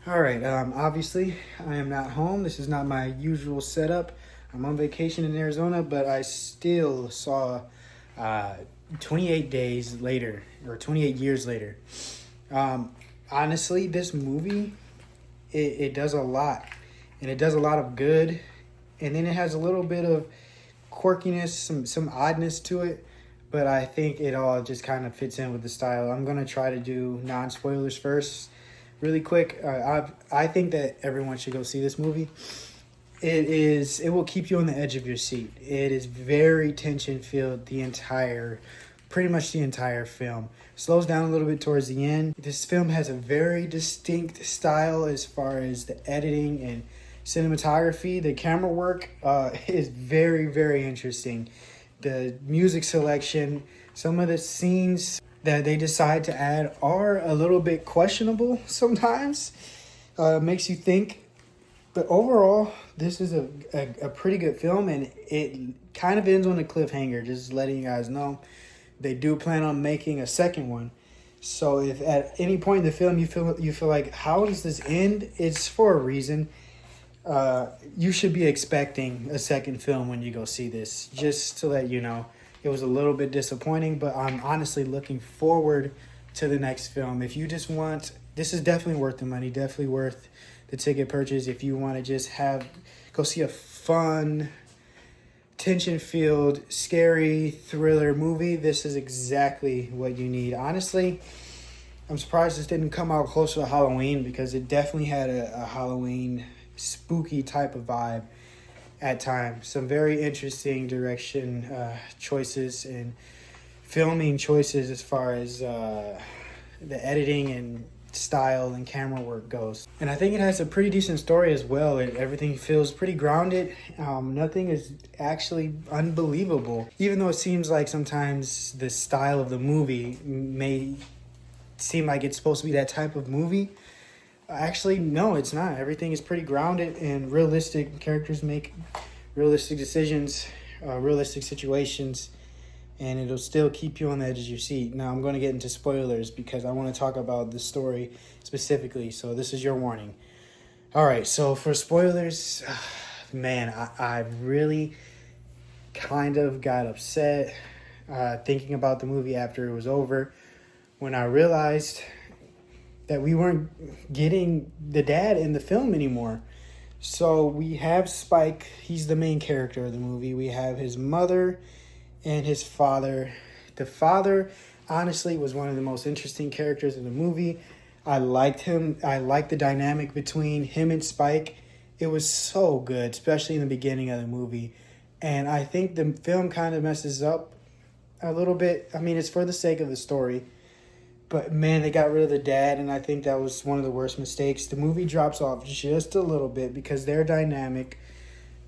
All right. Obviously, I am not home. This is not my usual setup. I'm on vacation in Arizona, but I still saw uh, 28 days later or 28 years later. Um, Honestly, this movie it does a lot, and it does a lot of good, and then it has a little bit of quirkiness, some oddness to it. But I think it all just kind of fits in with the style. I'm gonna try to do non spoilers first really quick. I think that everyone should go see this movie. It will keep you on the edge of your seat. It is very tension filled pretty much the entire film. Slows down a little bit towards the end. This film has a very distinct style as far as the editing and cinematography. The camera work is very interesting. The music selection, some of the scenes that they decide to add are a little bit questionable sometimes. Makes you think. But overall, this is a pretty good film, and it kind of ends on a cliffhanger, just letting you guys know they do plan on making a second one. So if at any point in the film you feel like, how does this end? It's for a reason. You should be expecting a second film when you go see this, just to let you know. It was a little bit disappointing, but I'm honestly looking forward to the next film. If you just want, this is definitely worth the money, definitely worth the ticket purchase. If you want to just go see a fun, tension-filled, scary thriller movie, this is exactly what you need. Honestly, I'm surprised this didn't come out closer to Halloween, because it definitely had a Halloween spooky type of vibe at times. Some very interesting direction choices and filming choices as far as the editing and style and camera work goes. And I think it has a pretty decent story as well. Everything feels pretty grounded. Nothing is actually unbelievable. Even though it seems like sometimes the style of the movie may seem like it's supposed to be that type of movie, actually, no, it's not. Everything is pretty grounded and realistic. Characters make realistic decisions, realistic situations, and it'll still keep you on the edge of your seat. Now, I'm going to get into spoilers because I want to talk about the story specifically, so this is your warning. All right, so for spoilers, man, I really kind of got upset thinking about the movie after it was over, when I realized that we weren't getting the dad in the film anymore. So we have Spike. He's the main character of the movie. We have his mother and his father. The father, honestly, was one of the most interesting characters in the movie. I liked him. I liked the dynamic between him and Spike. It was so good, especially in the beginning of the movie. And I think the film kind of messes up a little bit. I mean, it's for the sake of the story. But man, they got rid of the dad, and I think that was one of the worst mistakes. The movie drops off just a little bit because their dynamic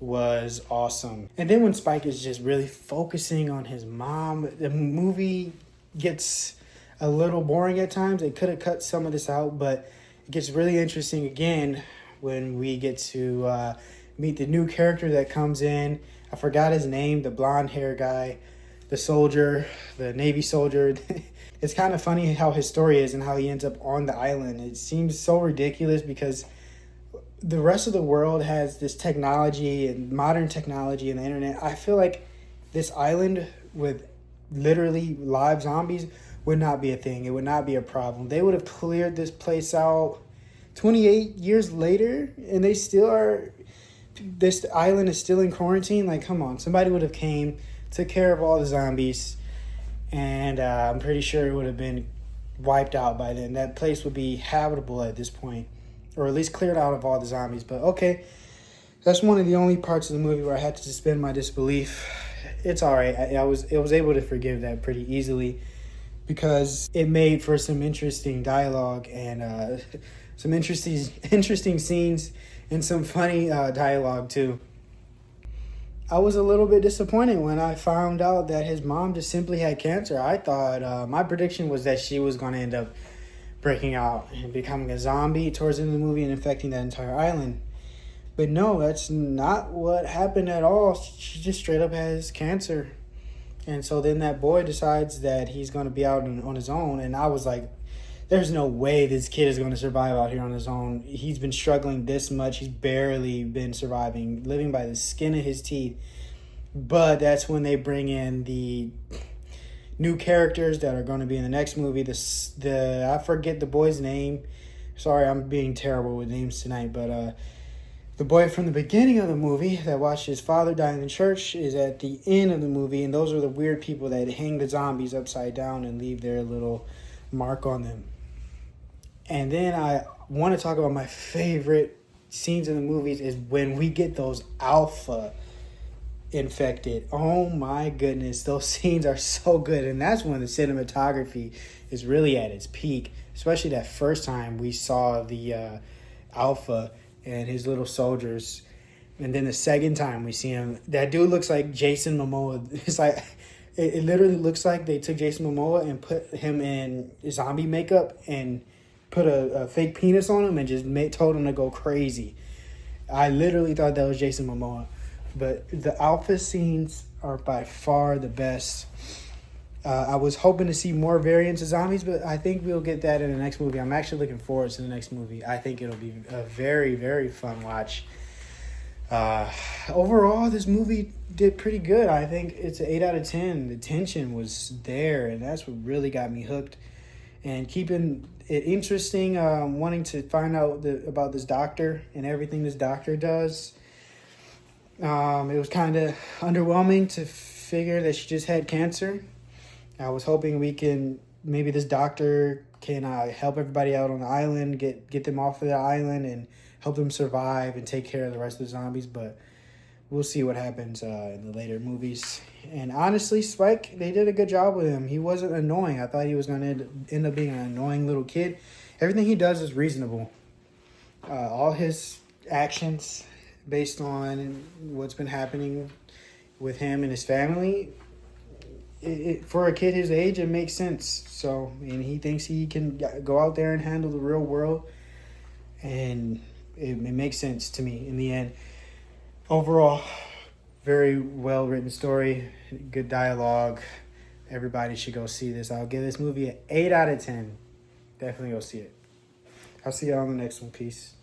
was awesome. And then when Spike is just really focusing on his mom, the movie gets a little boring at times. They could have cut some of this out, but it gets really interesting again when we get to meet the new character that comes in. I forgot his name, the blonde hair guy, the soldier, the Navy soldier. It's kind of funny how his story is and how he ends up on the island. It seems so ridiculous because the rest of the world has this technology and modern technology and the internet. I feel like this island with literally live zombies would not be a thing. It would not be a problem. They would have cleared this place out 28 years later, and they still are. This island is still in quarantine. Like, come on. Somebody would have came, took care of all the zombies, and I'm pretty sure it would have been wiped out by then. That place would be habitable at this point, or at least cleared out of all the zombies. But okay, that's one of the only parts of the movie where I had to suspend my disbelief. It's all right. I was able to forgive that pretty easily because it made for some interesting dialogue and some interesting scenes and some funny dialogue too. I was a little bit disappointed when I found out that his mom just simply had cancer. I thought my prediction was that she was going to end up breaking out and becoming a zombie towards the end of the movie and infecting that entire island. But no, that's not what happened at all. She just straight up has cancer. And so then that boy decides that he's going to be out on his own. And I was like, there's no way this kid is going to survive out here on his own. He's been struggling this much. He's barely been surviving, living by the skin of his teeth. But that's when they bring in the new characters that are going to be in the next movie. I forget the boy's name. Sorry, I'm being terrible with names tonight. But the boy from the beginning of the movie that watched his father die in the church is at the end of the movie. And those are the weird people that hang the zombies upside down and leave their little mark on them. And then I want to talk about my favorite scenes in the movies is when we get those alpha infected. Oh my goodness, those scenes are so good. And that's when the cinematography is really at its peak, especially that first time we saw the alpha and his little soldiers. And then the second time we see him, that dude looks like Jason Momoa. It's like, it literally looks like they took Jason Momoa and put him in zombie makeup and put a fake penis on him and just told him to go crazy. I literally thought that was Jason Momoa. But the alpha scenes are by far the best. I was hoping to see more variants of zombies, but I think we'll get that in the next movie. I'm actually looking forward to the next movie. I think it'll be a very, very fun watch. Overall, this movie did pretty good. I think it's an 8 out of 10. The tension was there, and that's what really got me hooked. And keeping it interesting, wanting to find out about this doctor and everything this doctor does. It was kind of underwhelming to figure that she just had cancer. I was hoping maybe this doctor can help everybody out on the island, get them off of the island and help them survive and take care of the rest of the zombies. But we'll see what happens in the later movies. And honestly, Spike, they did a good job with him. He wasn't annoying. I thought he was going to end up being an annoying little kid. Everything he does is reasonable. All his actions based on what's been happening with him and his family, for a kid his age, it makes sense. So, and he thinks he can go out there and handle the real world. And it makes sense to me in the end. Overall, very well written story, good dialogue. Everybody should go see this. I'll give this movie an 8 out of 10. Definitely go see it. I'll see you on the next one. Peace.